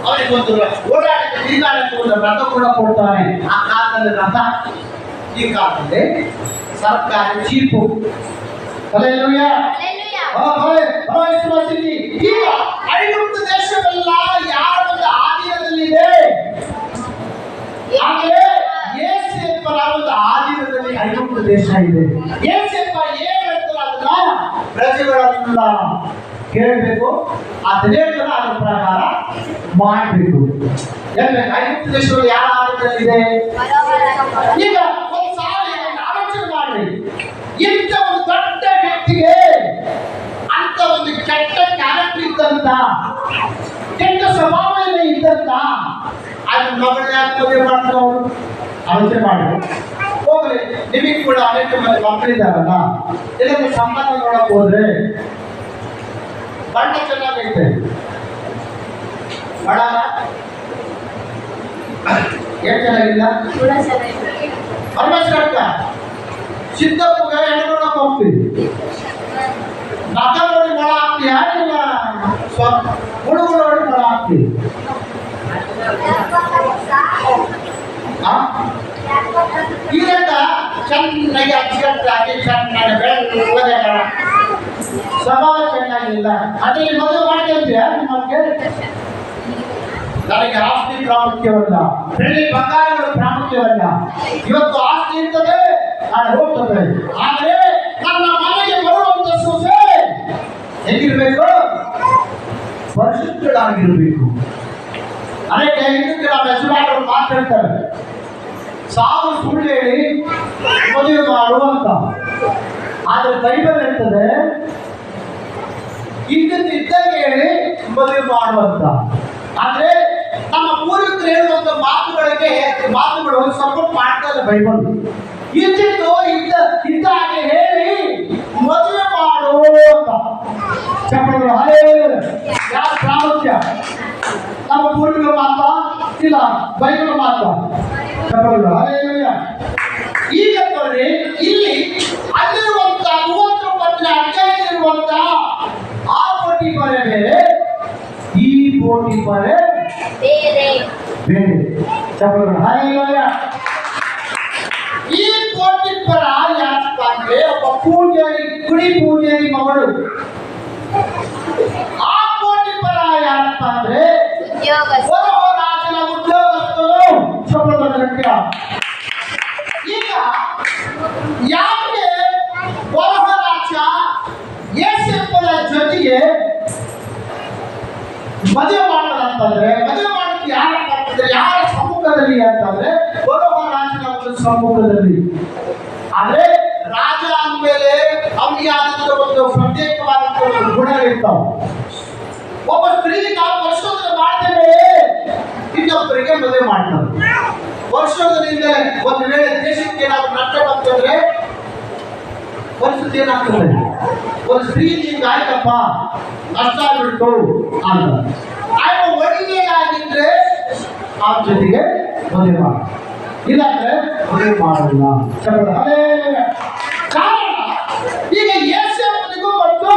ಅವನಿಗೊಂದು ಓಡಾಟಕ್ಕೆ ತಿರುಗಾಡಕ್ಕೆ ಒಂದು ರಥ ಕೂಡ ಕೊಡ್ತಾನೆ. ಆ ಕಾಲದಲ್ಲಿ ರಥ, ಈ ಕಾಲದಲ್ಲಿ ಸರ್ಕಾರಿ ಜೀಪು. ಹಲ್ಲೆಲೂಯಾ. ಈಗ ಐಗುಪ್ತ ದೇಶವೆಲ್ಲ ಯಾರ ಒಂದು ಆಧೀನದಲ್ಲಿದೆ? ಆದರೆ ಯೋಸೇಫನ ಒಂದು ಆಧೀನದಲ್ಲಿ ಐಗುಪ್ತ ದೇಶ ಇದೆ. ಯೋಸೇಫ ಏನ್ ಹೇಳ್ತಾರೆ ಅದನ್ನ ಪ್ರಜೆಗಳನ್ನ ಕೇಳಬೇಕು, ಅದನ್ನೇ ಅದರ ಪ್ರಕಾರ ಮಾಡಬೇಕು. ಹೇಳ್ಬೇಕು ಐಗುಪ್ತ ದೇಶದಲ್ಲಿ ಯಾರ ಆಧೀನದಲ್ಲಿದೆ? ಈಗ ಒಂದು ಸಾಲ ಆಲೋಚನೆ ಮಾಡ್ರಿ, ಇಂಥ ಒಂದು ದೊಡ್ಡ ವ್ಯಕ್ತಿಗೆ ಅಂತ ಒಂದು ಕೆಟ್ಟ ಕ್ಯಾರೆಕ್ಟರ್ ಇದ್ದಂತ, ಕೆಟ್ಟ ಸ್ವಭಾವದಲ್ಲಿ ಇದ್ದಂತ ಅದ್ರ ಮಗಳನ್ನ ಯಾಕೆ ಮದುವೆ ಮಾಡ್ತಾರೆ ಅವರು? ಆಲೋಚನೆ ಮಾಡಿ ಹೋಗ್ರಿ. ನಿಮಗೆ ಕೂಡ ಅನೇಕ ಮಂದಿ ಮಕ್ಕಳಿದ್ದಾರಲ್ಲ, ಇದನ್ನು ಸಂಬಂಧ ನೋಡಕ್ ಹೋದ್ರೆ ಬಣ್ಣ ಚೆನ್ನಾಗೈತೆ, ಬಡ ಏನ್ ಚೆನ್ನಾಗಿಲ್ಲ, ಪರಮೇಶ್ವರಕ್ಕ ಸಿದ್ದಪ್ಪಗ ಹೆಣ್ಣು ನೋಡಕ್ ಹೋಗ್ತೀವಿ, ನಟ ನೋಡಿ ಮಳ ಹಾಕ್ತೀವಿ, ಯಾರಿಲ್ಲ ಹುಡುಗ ನೋಡಿ ಮಳ ಹಾಕ್ತೀವಿ. ಇದಕ್ಕ ಚೆನ್ನಾಗಿ ಅಚ್ಚುಕಟ್ಟು ಹಾಕಿ ಚೆನ್ನಾಗಿ ಬೆಳೆ ಸ್ವಭಾವ ಚೆನ್ನಾಗಿಲ್ಲ, ಅದ್ರಲ್ಲಿ ಮದುವೆ ಮಾಡ್ಕೊಂತೀಯ? ನಿಮಗೆ ನನಗೆ ಆಸ್ತಿ ಪ್ರಾಮುಖ್ಯವಲ್ಲ, ಬೆಳ್ಳಿ ಬಂಗಾರಗಳು ಪ್ರಾಮುಖ್ಯವಲ್ಲ. ಇವತ್ತು ಆಸ್ತಿ ಇರ್ತದೆ, ನಾನು ಹೋಗ್ತದೆ, ಆದರೆ ನನ್ನ ಮನೆಗೆ ಬರುವಂತ ಸೊಸೆ ಹೇಗಿರ್ಬೇಕು? ಪರಿಶುದ್ಧರಾಗಿರ್ಬೇಕು. ಅನೇಕ ಇದಕ್ಕೆ ನಮ್ಮ ಯಜಮಾನರು ಮಾತಾಡ್ತಾರೆ, ಸಾವು ಸುಳ್ಳು ಹೇಳಿ ಮದುವೆ ಮಾಡುವಂತ. ಆದ್ರೆ ಬೈಬಲ್ ಹೇಳ್ತದೆ ಇದ್ದದ್ದು ಇದ್ದಂಗೆ ಹೇಳಿ ಮದುವೆ ಮಾಡುವಂತ. ಆದ್ರೆ ನಮ್ಮ ಪೂರ್ವಿಕರು ಹೇಳುವಂತ ಮಾತುಗಳು ಸಪೋರ್ಟ್ ಮಾಡ್ತಾ ಇಲ್ಲ ಬೈಬಲ್. ಇದ್ದಿದ್ದು ಇದ್ದ ಹಾಗೆ ಹೇಳಿ ಮದುವೆ ಮಾಡುವಂತ. ಚಪ್ಪಗಳು ಯಾರ ಪ್ರಾಮುಖ್ಯ? ನಮ್ಮ ಪೂರ್ವಿಕರು ಮಾತ್ರ ಇಲ್ಲ, ಬೈಬಲ್ ಮಾತ್ರ. ಚಪ್ಪಗಳು ಈಗ ನೋಡಿ, ಇಲ್ಲಿ ಅಲ್ಲಿರುವಂತ 39ನೇ ಅಧ್ಯಾಯದಲ್ಲಿರುವಂತ ಆ ಪೋಟಿಪರೆ ಬೇರೆ, ಈ ಪೋಟಿಪರೆ ಬೇರೆ. ಈ ಪೋಟಿಪರ ಯಾರಪ್ಪ ಅಂದ್ರೆ ಒಬ್ಬ ಪೂಜಾರಿ, ಗುಡಿ ಪೂಜಾರಿ ಮಗಳು. ಆ ಪೋಟಿಪರ ಯಾರಪ್ಪ ಅಂದ್ರೆ ರಾಜನ ಉದ್ಯೋಗಸ್ಥರು. ಈಗ ಯಾಕೆ ರಾಜ ಯೋಸೇಫನ ಜೊತೆಗೆ ಮದುವೆ ಮಾಡ್ತಾರಂತಂದ್ರೆ, ಮದುವೆ ಮಾಡೋದು ಯಾರಪ್ಪ ಅಂತಂದ್ರೆ ಯಾರ ಸಮ್ಮುಖದಲ್ಲಿ ಅಂತಂದ್ರೆ ರಾಜನ ಒಂದು ಸಮ್ಮುಖದಲ್ಲಿ. ಆದ್ರೆ ರಾಜ ಅಂದ್ಮೇಲೆ ಅವನಿಗೆ ಆದಂತ ಒಂದು ಪ್ರತ್ಯೇಕವಾದಂತ ಒಂದು ಗುಣ ಇರ್ತಾವ. ಒಬ್ಬ ಸ್ತ್ರೀ ನಾವು ವರ್ಷೋದನ್ನ ಮಾಡ್ತೇವೆ, ಇನ್ನೊಬ್ಬರಿಗೆ ಮದುವೆ ಮಾಡ್ತಾರೆ. ವರ್ಷೋದರಿಂದ ಒಂದು ವೇಳೆ ದೇಶಕ್ಕೆ ಏನಾದ್ರು ನಷ್ಟ ಬಂತಂದ್ರೆ ಪರಿಸ್ಥಿತಿ ಏನಾಗ್ತದೆ? ಒಂದು ಸ್ತ್ರೀ ನಿಮ್ಗೆ ಆಯ್ತಪ್ಪ ನಷ್ಟ ಆಗ್ಬಿಟ್ಟು ಅಂತ ಆಯ್ತು, ಒಳ್ಳೆ ಆಗಿದ್ರೆ ಆ ಜೊತೆಗೆ ಮದುವೆ ಮಾಡಿ, ಇಲ್ಲಾಂದ್ರೆ ಮದುವೆ ಮಾಡಲ್ಲ. ಕಾರಣ ಈಗ ಯೋಸೇಫನಿಗೂ ಮತ್ತು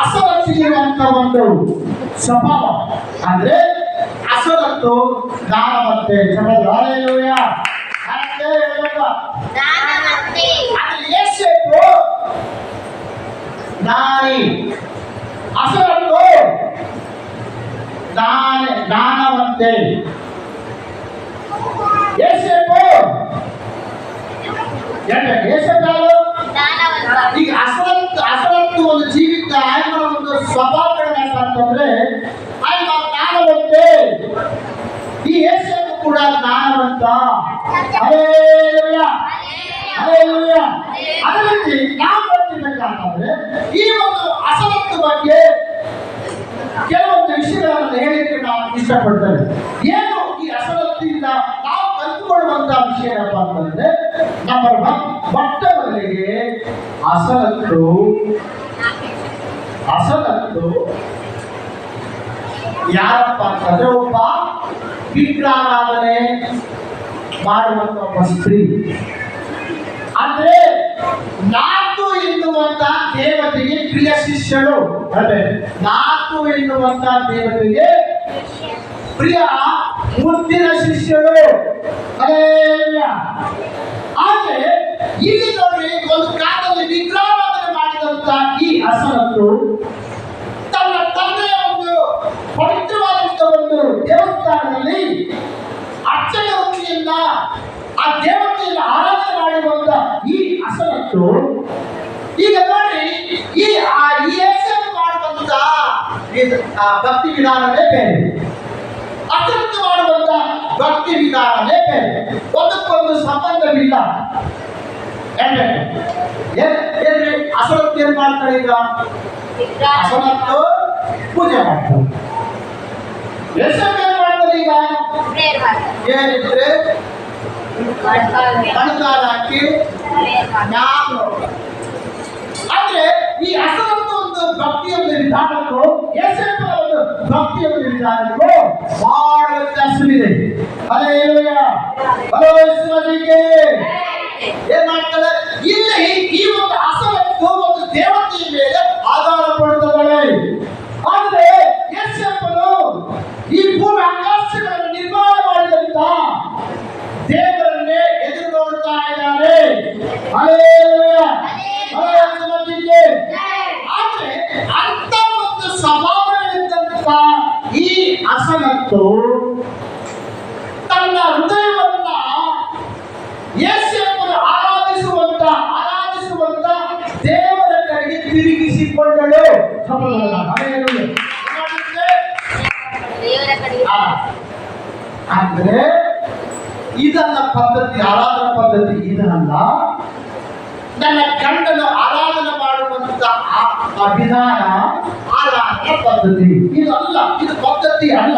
ಅಸರತ್ತಿರುವಂತ ಒಂದು ಸ್ವಭಾವ ಅಂದ್ರೆ ಅಸರತ್ತು ದಾನವಂತೆ. ಯೋಸೇಫು ದಾನಿ, ಅಸರತ್ತು ದಾನವಂತೆ. ಯೋಸೇಫು ಈಗ ಅಸರತ್ತು ಒಂದು ಜೀವಿತ ಆಯ್ಮ ಒಂದು ಸ್ವಭಾವಗಳೇನಂತಂದ್ರೆ ಆಯ್ಮ ಜ್ಞಾನವಂತೆ. ಈ ಯೋಸೇಫು ಕೂಡ ಜ್ಞಾನವಂತ. ಅದೇ ರೀತಿ ನಾವು ಬರ್ತಿರ್ಬೇಕಂತಂದ್ರೆ ಈ ಒಂದು ಅಸರತ್ತು ಬಗ್ಗೆ ಕೆಲವೊಂದು ವಿಷಯಗಳನ್ನು ಹೇಳಿಕ್ಕೆ ನಾವು ಇಷ್ಟಪಡ್ತೇವೆ. ಏನು ಈ ಅಸರತ್ತಿಯಿಂದ ನಾವು ಕಲ್ತ್ಕೊಳ್ಳುವಂತ ವಿಷಯ ಏನಪ್ಪ ಅಂತಂದ್ರೆ, ನಂಬರ್ 1 ಮೊಟ್ಟಮೊದಲಿಗೆ ಅಸರತ್ತು ಯಾರಪ್ಪ ಅಂತಂದ್ರೆ ಒಬ್ಬ ವಿಗ್ರಹಾರಾಧನೆ ಮಾಡುವಂತ ಒಬ್ಬ ಸ್ತ್ರೀ. ಅಂದ್ರೆ ನಾತು ಎನ್ನುವಂತ ದೇವತೆಗೆ ಪ್ರಿಯ ಶಿಷ್ಯಳು. ಅಂದ್ರೆ ನಾತು ಎನ್ನುವಂತ ದೇವತೆಗೆ ಪ್ರಿಯ ಮುದ್ದಿನ ಶಿಷ್ಯರು. ಹಲ್ಲೆಲೂಯಾ. ಆದ್ರೆ ಇಲ್ಲಿ ನೋಡಿ, ಒಂದು ಕಾಲದಲ್ಲಿ ವಿಗ್ರಹಾರಾಧನೆ ಮಾಡಿದಂತ ಈ ಅಸನತ್ತು ತನ್ನ ತಂದೆಯ ಒಂದು ಪವಿತ್ರವಾದಂತಹ ಒಂದು ದೇವಸ್ಥಾನದಲ್ಲಿ ಅರ್ಚಕ ವೃತ್ತಿಯಿಂದ ಆ ದೇವತೆಯನ್ನು ಆರಾಧನೆ ಮಾಡಿರುವಂತ ಈ ಅಸನತ್ತು ಈಗ ನೋಡಿ, ಈ ಯೇಸು ಮಾಡುವಂತ ಭಕ್ತಿ ವಿಧಾನವೇ ಬೇರೆ, ಅಸನತ್ತು ಮಾಡುವಂತ ಭಕ್ತಿ ವಿಧಾನವೇ ಬೇರೆ, ಒಂದಕ್ಕೊಂದು ಸಂಬಂಧವಿಲ್ಲ. ಏನ್ರಿ ಅಸನತ್ತು ಏನ್ ಮಾಡ್ತಾರೆ? ಈಗ ಅಸನತ್ತು ಪೂಜೆ ಮಾಡ್ತಾರೆ. ಯೇಸು ಏನ್ ಮಾಡ್ತಾರೆ? ಈಗ ಏನಿದ್ರೆ ಕಣಕಾಲ ಹಾಕಿ ನಾನು. ಆದ್ರೆ ಈ ಅಸನತ್ತು ಒಂದು ಭಕ್ತಿಯ ಒಂದು ವಿಧಾನಕ್ಕೂ ಯೇಸುವಿನ ಒಂದು ಭಕ್ತಿಯ ಒಂದು ವಿಧಾನಕ್ಕೂ ಬಹಳ ವ್ಯತ್ಯಾಸವಿದೆ. ಹಲ್ಲೆಲೂಯಾ. ಏನ್ ಮಾಡ್ತಾರೆ ಇಲ್ಲಿ? ಈ ಒಂದು ಅಸನತ್ತು ಒಂದು ದೇವತೆಯ ಮೇಲೆ ಆಧಾರ ಪಡುತ್ತದೆ. ಆದ್ರೆ ಯೇಸುವನು ಈ ಭೂಮಿ ಆಕಾಶಗಳನ್ನು ನಿರ್ಮಾಣ ಮಾಡಿದಂತ ದೇವರನ್ನೇ ಎದುರು ನೋಡ್ತಾ ಇದ್ದಾರೆ. ಹಲ್ಲೆಲೂಯಾ. ಆದ್ರೆ ಅಂತ ಒಂದು ಸ್ವಭಾವವಿದ್ದಂತ ಈ ಅಸನತ್ತು ತನ್ನ ಹೃದಯವನ್ನ ಯೇಸುವನ್ನು ಆರಾಧಿಸುವಂತ ದೇವರ ಕಡೆಗೆ ತಿರುಗಿಸಿಕೊಂಡಳು. ಅಂದ್ರೆ ಇದನ್ನ ಪದ್ಧತಿ, ಆರಾಧನಾ ಪದ್ಧತಿ ಇದನ್ನಲ್ಲ. ನನ್ನ ಗಂಡನ ಆರಾಧನೆ ಮಾಡುವಂತ ವಿಧಾನ ಆರಾಧನಾ ಪದ್ಧತಿ ಇದಲ್ಲ, ಇದು ಪದ್ಧತಿ ಅಲ್ಲ,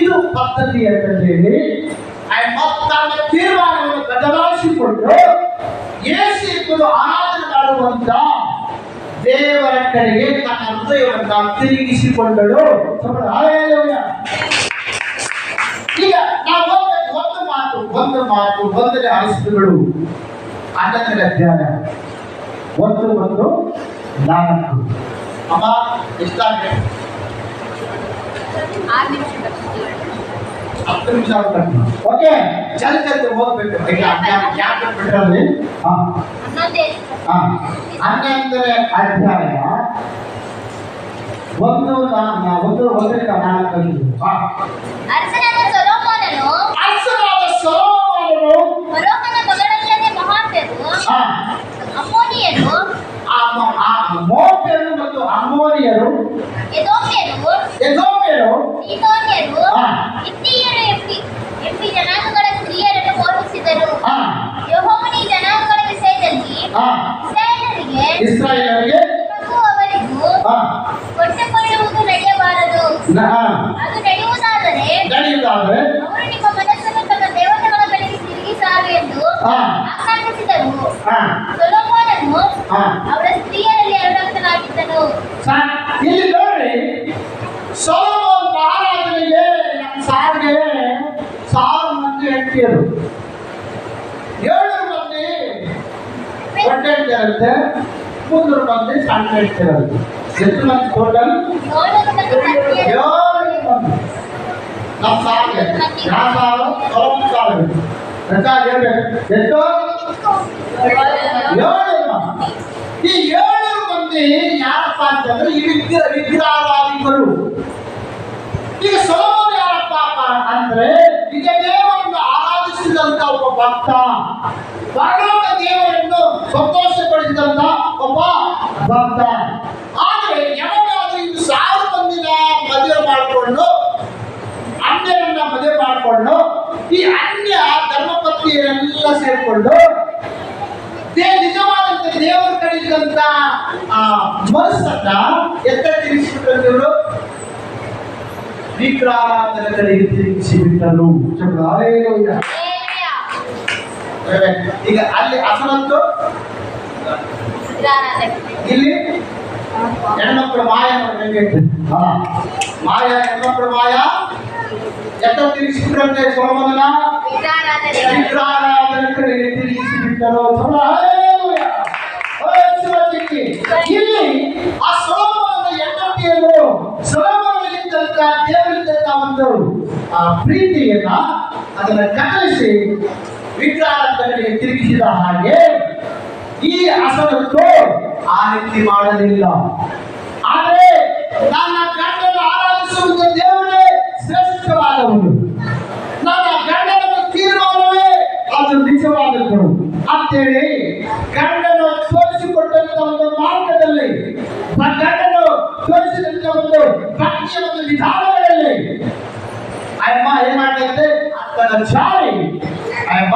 ಇದು ಪದ್ಧತಿ ಅಂತ ಹೇಳಿ ತನ್ನ ತೀರ್ಮಾನವನ್ನು ಬದಲಾಯಿಸಿಕೊಂಡು ಯೇಸುವನ್ನು ಆರಾಧನೆ ಮಾಡುವಂತ ದೇವರ ಕಡೆಗೆ ತನ್ನ ಹೃದಯವನ್ನು ತಿರುಗಿಸಿಕೊಂಡಳು. ಈಗ ನಾವು ಒಂದನೇ ಆಲಿಸಿದಗಳು 11ನೇ ಅಧ್ಯಾಯ 1-4. ಅಮ್ಮ ಎಷ್ಟಾಗಿದೆ? 10 ನಿಮಿಷ ಆಗುತ್ತೆ. ಓಕೆ, ಜಲ್ದಿ ಓದ್ಬೇಕು. ಈಗ ಯಾಕೆ ಬಿಟ್ಟಲ್ಲಿ 11ನೇ ಅಧ್ಯಾಯ 1-4. ಅರಸನಾದ ಸೊಲೊಮೋನನು ಫರೋಹನ ಮಗಳಲ್ಲದೆ ಮಹಾತ್ಯರು ಅಮ್ಮೋನಿಯರು ಮೋಬ್ಯರು ಮತ್ತು ಅಮ್ಮೋನಿಯರು, ಎದೋಮ್ಯರು, ಸೀದೋನ್ಯರು, ಹಿತ್ತಿಯರು ಎಂಬಿ ಜನಾಂಗಗಳ ಸ್ತ್ರೀಯರನ್ನು ಮೋಹಿಸಿದರು. ಯೆಹೋವನು ಈ ಜನಾಂಗಗಳ ವಿಷಯದಲ್ಲಿ ಇಸ್ರಾಯೇಲರಿಗೆ ನಿಮಗೂ ಅವರಿಗೂ ಕೊಟ್ಟುಕೊಳ್ಳುವುದು ನಡೆಯಬಾರದು. ಅದು ನಡೆಯುವುದಾದರೆ ಅವರು ನಿಮ್ಮ ಮನಸ್ಸನ್ನು ತಮ್ಮ ದೇವತೆಗಳ ಬಳಿಗೆ ತಿರುಗಿಸಾರು ಎಂದು ಆಜ್ಞಾಪಿಸಿದರು. ಸೊಲೊಮೋನನು ಅವರ ಸ್ತ್ರೀಯರಲ್ಲಿ ಅನುರಕ್ತನಾಗಿದ್ದನು. ಇಲ್ಲಿ ನೋಡ್ರಿ, ಸೊಲೊಮೋನ್ ಮಹಾರಾಜನಿಗೆ ನಮ್ಮ ಸಾವಿಗೆ 1000 ಮಂದಿ ಹೆಂಡತಿಯರು, 7 ಮಂದಿ ದೊಡ್ಡ ಹೆಂಡತಿಯರಂತೆ, 300 ಮಂದಿ ಸಣ್ಣ ಹೆಂಡತಿಯರಂತೆ. ಎಷ್ಟು ಮಂದಿ ಟೋಟಲ್? 7 ಮಂದಿ. ನಮ್ಮ ಸಾವಿಗೆ ಯಾವ ಸಾವಿರ? ಸೊಲೊಮೋನ್ ಸಾವಿರ. ಎಷ್ಟು? 7 ಮಂದಿ. ಈ 7 ಮಂದಿ ಯಾರಪ್ಪ ಅಂತಂದ್ರೆ ಈ ವಿಗ್ರಹಾರಾಧಿಕರು. ಈಗ ಸೊಲೊಮೋನ್ ಯಾರಪ್ಪ ಅಂದ್ರೆ ಈಗ ದೇವರನ್ನು ಆರಾಧಿಸಿದಂತ ಒಬ್ಬ ಭಕ್ತ, ಪರಲೋಕ ದೇವರನ್ನು ಸಂತೋಷಪಡಿಸಿದಂತ ಒಬ್ಬ ಭಕ್ತ. ಆದ್ರೆ ಯಾವಾಗಾದ್ರೂ ಇದು 1000 ಮಂದಿನ ಮದುವೆ ಮಾಡಿಕೊಂಡು, ಅನ್ಯರನ್ನ ಮದುವೆ ಮಾಡಿಕೊಂಡು, ಈ ಅನ್ಯ ಧರ್ಮಪತ್ನಿಯರೆಲ್ಲ ಸೇರಿಕೊಂಡು ನಿಜವಾದಂತ ದೇವರ ಕಡೆಗಿದ್ದಂತ ಮನಸ್ಸನ್ನ ಎತ್ತ ತಿರುಗಿಸಿಬಿಟ್ಟರು, ವಿಗ್ರಹಾರಾಧನೆ ಕಡೆಗೆ ತಿರುಗಿಸಿಬಿಟ್ಟರು. ಈಗ ಅಲ್ಲಿ ಅಸನತ್ತು, ಇಲ್ಲಿ ಹೆಣ್ಮಕ್ಳು ಮಾಯ. ಮಾಯ ಹೆಣ್ಮಕ್ಳು ಮಾಯ ಎತ್ತ ತಿರುಗಿಸಿಬಿಟ್ರಂತೆ ಸೊಲೊಮೋನನ ವಿಗ್ರಹಾರಾಧನೆ ಕಡೆಗೆ ತಿರುಗಿಸಿಬಿಟ್ಟರು. ಇಲ್ಲಿ ಆ ಸೊಲೊಮೋನನ ಹೆಂಡತಿಯರು ಸೊಲೊಮೋನನಿಗಿದ್ದಂತ ದೇವರಿದ್ದಂತ ಒಂದು ಪ್ರೀತಿಯನ್ನ ಅದನ್ನ ಕತ್ತರಿಸಿ ವಿಗ್ರಹಗಳಿಗೆ ತಿರುಗಿಸಿದ ಹಾಗೆ ಈ ಅಸಲತ್ತು ಆ ರೀತಿ ಮಾಡಲಿಲ್ಲ. ಆದರೆ ನನ್ನ ಗಂಡನ ಆರಾಧಿಸುವುದು ದೇವರೇ ಶ್ರೇಷ್ಠವಾದವನು, ನನ್ನ ಗಂಡನ ತೀರ್ಮಾನವೇ ಅದು ನಿಜವಾದದ್ದು ಅಂತೇಳಿ ಗಂಡನು ತೋರಿಸಿಕೊಟ್ಟಂತ ಒಂದು ಮಾರ್ಗದಲ್ಲಿ, ಗಂಡನು ತೋರಿಸಿದಂತ ಒಂದು ಭಕ್ತಿಯ ಒಂದು ವಿಧಾನಗಳಲ್ಲಿ ಅಮ್ಮ ಏನ್ ಮಾಡ್ತಂತೆ, ಅಕ್ಕನ ಜಾರಿ ಅಮ್ಮ